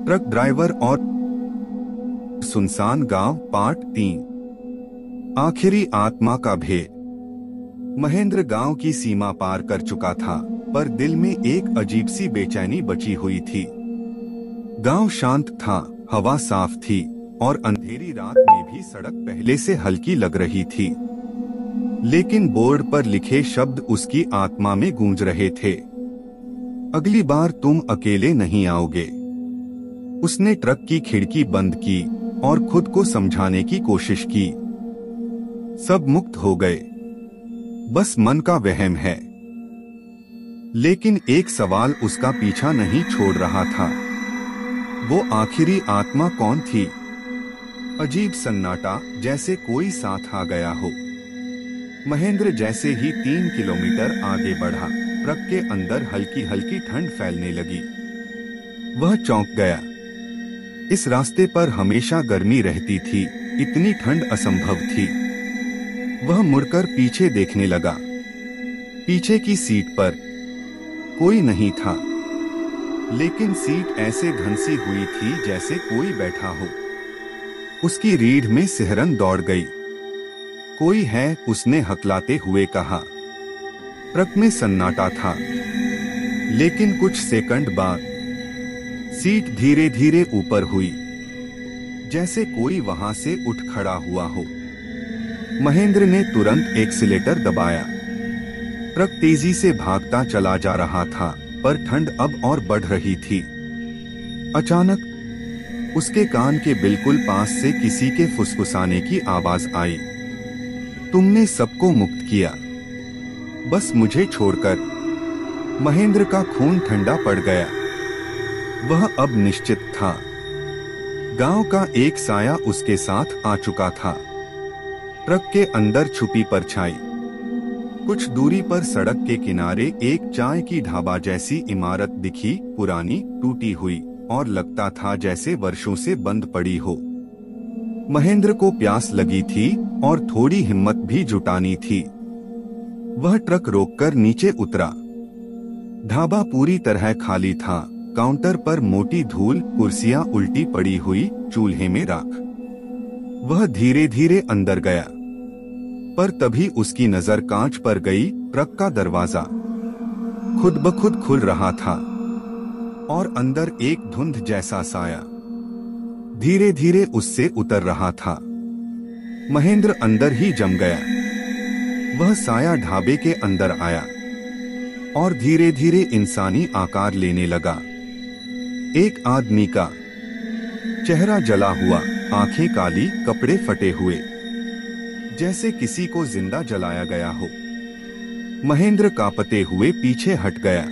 Truck driver और सुनसान गांव पार्ट 3। आखिरी आत्मा का भेद। महेंद्र गांव की सीमा पार कर चुका था, पर दिल में एक अजीब सी बेचैनी बची हुई थी। गांव शांत था, हवा साफ थी और अंधेरी रात में भी सड़क पहले से हल्की लग रही थी। लेकिन बोर्ड पर लिखे शब्द उसकी आत्मा में गूंज रहे थे, अगली बार तुम अकेले नहीं आओगे। उसने ट्रक की खिड़की बंद की और खुद को समझाने की कोशिश की। सब मुक्त हो गए, बस मन का वहम है। लेकिन एक सवाल उसका पीछा नहीं छोड़ रहा था। वो आखिरी आत्मा कौन थी? अजीब सन्नाटा, जैसे कोई साथ आ गया हो। महेंद्र जैसे ही 3 किलोमीटर आगे बढ़ा, ट्रक के अंदर हल्की हल्की ठंड फैलने लगी। वह चौंक गया। इस रास्ते पर हमेशा गर्मी रहती थी, इतनी ठंड असंभव थी। वह मुड़कर पीछे देखने लगा। पीछे की सीट पर कोई नहीं था, लेकिन सीट ऐसे घनसी हुई थी जैसे कोई बैठा हो। उसकी रीढ़ में सिहरन दौड़ गई। कोई है, उसने हकलाते हुए कहा। ट्रक में सन्नाटा था, लेकिन कुछ सेकंड बाद सीट धीरे धीरे ऊपर हुई, जैसे कोई वहां से उठ खड़ा हुआ हो। महेंद्र ने तुरंत एक्सीलेटर दबाया। ट्रक तेजी से भागता चला जा रहा था, पर ठंड अब और बढ़ रही थी। अचानक उसके कान के बिल्कुल पास से किसी के फुसफुसाने की आवाज आई। तुमने सबको मुक्त किया, बस मुझे छोड़कर। महेंद्र का खून ठंडा पड़ गया। वह अब निश्चित था, गांव का एक साया उसके साथ आ चुका था। ट्रक के अंदर छुपी परछाई। कुछ दूरी पर सड़क के किनारे एक चाय की ढाबा जैसी इमारत दिखी, पुरानी, टूटी हुई और लगता था जैसे वर्षों से बंद पड़ी हो। महेंद्र को प्यास लगी थी और थोड़ी हिम्मत भी जुटानी थी। वह ट्रक रोककर नीचे उतरा। ढाबा पूरी तरह खाली था। काउंटर पर मोटी धूल, कुर्सियां उल्टी पड़ी हुई, चूल्हे में राख। वह धीरे धीरे अंदर गया, पर तभी उसकी नजर कांच पर गई। ट्रक का दरवाजा खुद ब खुद खुल रहा था और अंदर एक धुंध जैसा साया धीरे धीरे उससे उतर रहा था। महेंद्र अंदर ही जम गया। वह साया ढाबे के अंदर आया और धीरे धीरे इंसानी आकार लेने लगा। एक आदमी का चेहरा जला हुआ, आंखें काली, कपड़े फटे हुए, जैसे किसी को जिंदा जलाया गया हो। महेंद्र कांपते हुए पीछे हट गया।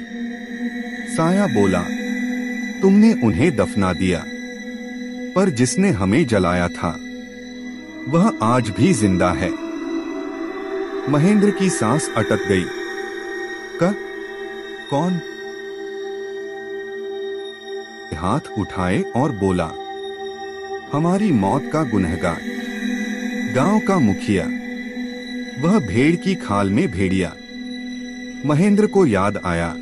साया बोला, तुमने उन्हें दफना दिया, पर जिसने हमें जलाया था वह आज भी जिंदा है। महेंद्र की सांस अटक गई। कौन? हाथ उठाए और बोला, हमारी मौत का गुनहगार, गांव का मुखिया, वह भेड़ की खाल में भेड़िया। महेंद्र को याद आया,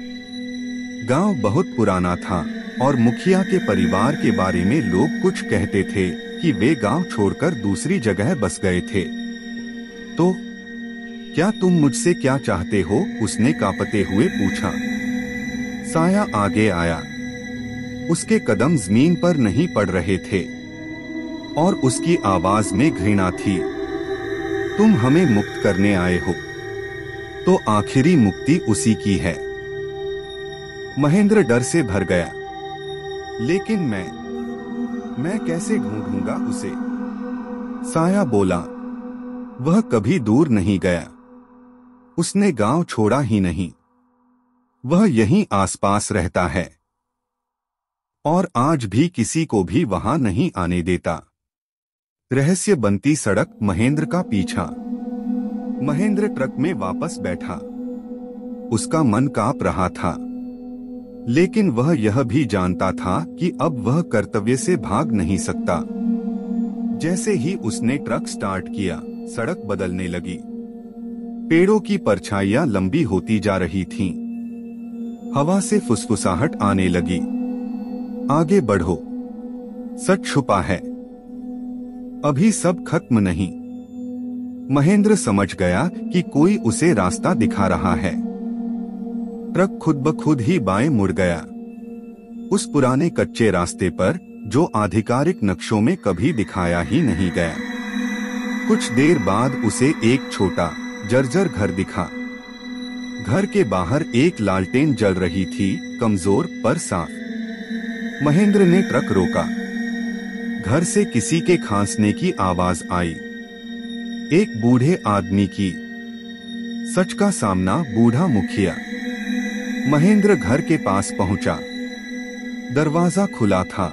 गांव बहुत पुराना था और मुखिया के परिवार के बारे में लोग कुछ कहते थे कि वे गांव छोड़कर दूसरी जगह बस गए थे। तो क्या तुम मुझसे क्या चाहते हो? उसने कांपते हुए पूछा। साया आगे आया। उसके कदम जमीन पर नहीं पड़ रहे थे और उसकी आवाज में घृणा थी। तुम हमें मुक्त करने आए हो, तो आखिरी मुक्ति उसी की है। महेंद्र डर से भर गया। लेकिन मैं कैसे ढूंढूंगा उसे? साया बोला, वह कभी दूर नहीं गया। उसने गांव छोड़ा ही नहीं। वह यहीं आसपास रहता है और आज भी किसी को भी वहां नहीं आने देता। रहस्य बनती सड़क, महेंद्र का पीछा। महेंद्र ट्रक में वापस बैठा। उसका मन कांप रहा था, लेकिन वह यह भी जानता था कि अब वह कर्तव्य से भाग नहीं सकता। जैसे ही उसने ट्रक स्टार्ट किया, सड़क बदलने लगी। पेड़ों की परछाइयां लंबी होती जा रही थीं। हवा से फुसफुसाहट आने लगी। आगे बढ़ो, सच छुपा है। अभी सब खत्म नहीं। महेंद्र समझ गया कि कोई उसे रास्ता दिखा रहा है। ट्रक खुद ब खुद ही बाएं मुड़ गया, उस पुराने कच्चे रास्ते पर जो आधिकारिक नक्शों में कभी दिखाया ही नहीं गया। कुछ देर बाद उसे एक छोटा जर्जर घर दिखा। घर के बाहर एक लालटेन जल रही थी, कमजोर पर साफ। महेंद्र ने ट्रक रोका। घर से किसी के खांसने की आवाज आई, एक बूढ़े आदमी की। सच का सामना बूढ़ा मुखिया। महेंद्र घर के पास पहुंचा। दरवाजा खुला था।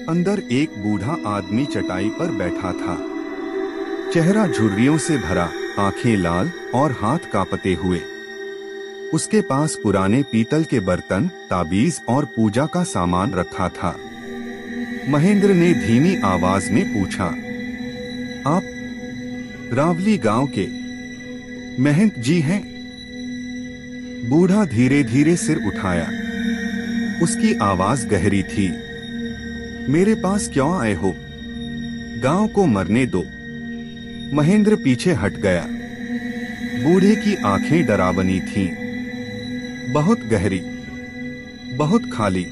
अंदर एक बूढ़ा आदमी चटाई पर बैठा था। चेहरा झुर्रियों से भरा, आंखें लाल और हाथ कांपते हुए। उसके पास पुराने पीतल के बर्तन, ताबीज और पूजा का सामान रखा था। महेंद्र ने धीमी आवाज में पूछा, आप रावली गांव के महंत जी हैं? बूढ़ा धीरे धीरे सिर उठाया। उसकी आवाज गहरी थी। मेरे पास क्यों आए हो? गांव को मरने दो। महेंद्र पीछे हट गया। बूढ़े की आंखें डरावनी थीं, बहुत गहरी, बहुत खाली,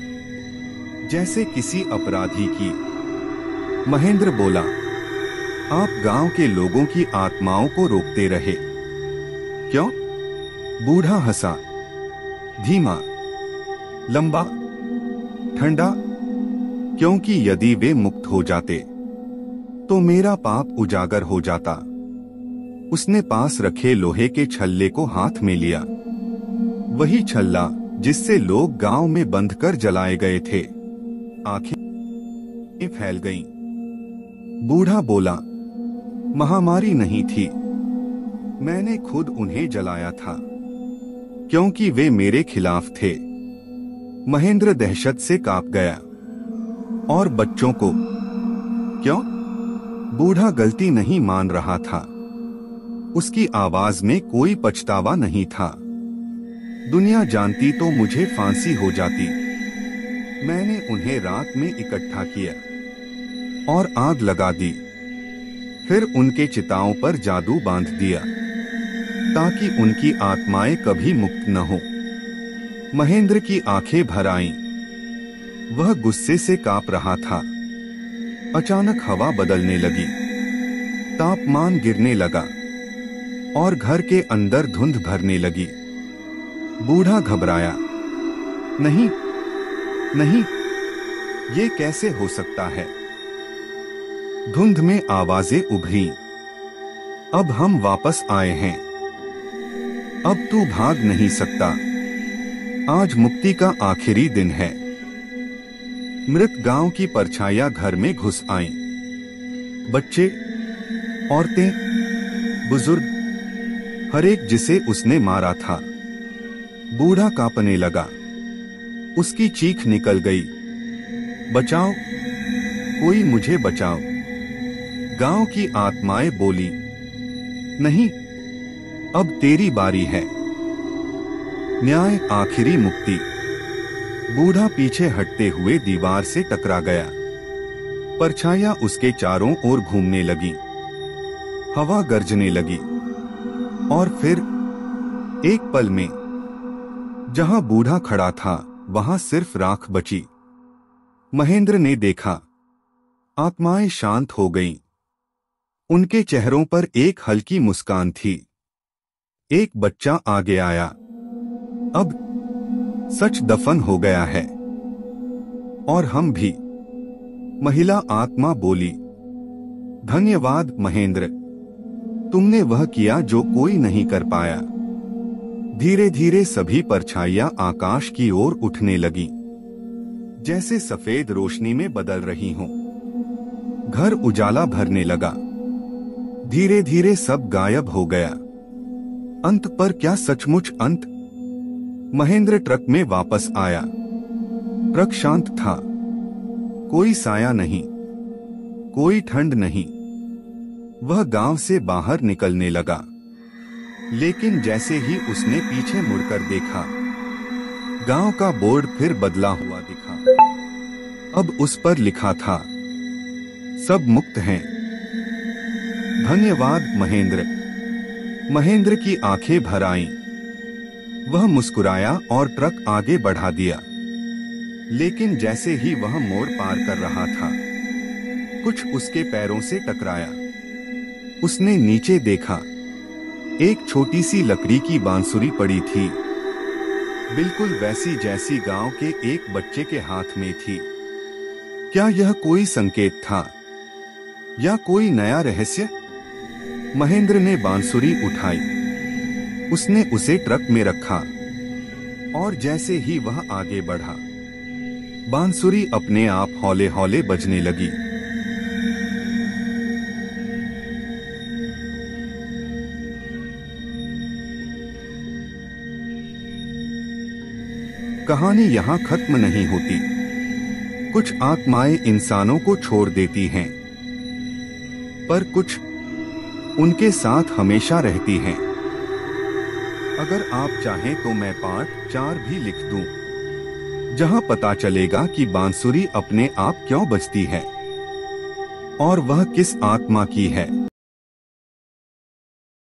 जैसे किसी अपराधी की। महेंद्र बोला, आप गांव के लोगों की आत्माओं को रोकते रहे, क्यों? बूढ़ा हंसा, धीमा, लंबा, ठंडा। क्योंकि यदि वे मुक्त हो जाते तो मेरा पाप उजागर हो जाता। उसने पास रखे लोहे के छल्ले को हाथ में लिया, वही छल्ला जिससे लोग गांव में बंध कर जलाए गए थे। आंखें फैल गईं। बूढ़ा बोला, महामारी नहीं थी, मैंने खुद उन्हें जलाया था, क्योंकि वे मेरे खिलाफ थे। महेंद्र दहशत से कांप गया। और बच्चों को क्यों? बूढ़ा गलती नहीं मान रहा था। उसकी आवाज में कोई पछतावा नहीं था। दुनिया जानती तो मुझे फांसी हो जाती। मैंने उन्हें रात में इकट्ठा किया और आग लगा दी, फिर उनके चिताओं पर जादू बांध दिया ताकि उनकी आत्माएं कभी मुक्त न हो। महेंद्र की आंखें भर आईं। वह गुस्से से कांप रहा था। अचानक हवा बदलने लगी, तापमान गिरने लगा और घर के अंदर धुंध भरने लगी। बूढ़ा घबराया, नहीं, नहीं, ये कैसे हो सकता है? धुंध में आवाजें उभरी, अब हम वापस आए हैं, अब तू भाग नहीं सकता, आज मुक्ति का आखिरी दिन है। मृत गांव की परछाइयां घर में घुस आईं। बच्चे, औरतें, बुजुर्ग, हर एक जिसे उसने मारा था। बूढ़ा कांपने लगा। उसकी चीख निकल गई, बचाओ, कोई मुझे बचाओ। गांव की आत्माएं बोली, नहीं, अब तेरी बारी है। न्याय, आखिरी मुक्ति। बूढ़ा पीछे हटते हुए दीवार से टकरा गया। परछाइयां उसके चारों ओर घूमने लगी। हवा गरजने लगी और फिर एक पल में जहां बूढ़ा खड़ा था वहां सिर्फ राख बची। महेंद्र ने देखा, आत्माएं शांत हो गईं। उनके चेहरों पर एक हल्की मुस्कान थी। एक बच्चा आगे आया, अब सच दफन हो गया है और हम भी। महिला आत्मा बोली, धन्यवाद महेंद्र, तुमने वह किया जो कोई नहीं कर पाया। धीरे धीरे सभी परछाइयां आकाश की ओर उठने लगीं, जैसे सफेद रोशनी में बदल रही हों। घर उजाला भरने लगा। धीरे धीरे सब गायब हो गया। अंत पर क्या सचमुच अंत? महेंद्र ट्रक में वापस आया। ट्रक शांत था। कोई साया नहीं, कोई ठंड नहीं। वह गांव से बाहर निकलने लगा, लेकिन जैसे ही उसने पीछे मुड़कर देखा, गांव का बोर्ड फिर बदला हुआ दिखा। अब उस पर लिखा था, सब मुक्त हैं। धन्यवाद महेंद्र। महेंद्र की आंखें भर आईं। वह मुस्कुराया और ट्रक आगे बढ़ा दिया। लेकिन जैसे ही वह मोड़ पार कर रहा था, कुछ उसके पैरों से टकराया। उसने नीचे देखा। एक छोटी सी लकड़ी की बांसुरी पड़ी थी, बिल्कुल वैसी जैसी गांव के एक बच्चे के हाथ में थी। क्या यह कोई संकेत था या कोई नया रहस्य? महेंद्र ने बांसुरी उठाई। उसने उसे ट्रक में रखा और जैसे ही वह आगे बढ़ा, बांसुरी अपने आप हौले हौले बजने लगी। कहानी यहाँ खत्म नहीं होती। कुछ आत्माएं इंसानों को छोड़ देती हैं, पर कुछ उनके साथ हमेशा रहती हैं। अगर आप चाहें तो मैं पार्ट 4 भी लिख दूं, जहां पता चलेगा कि बांसुरी अपने आप क्यों बजती है और वह किस आत्मा की है।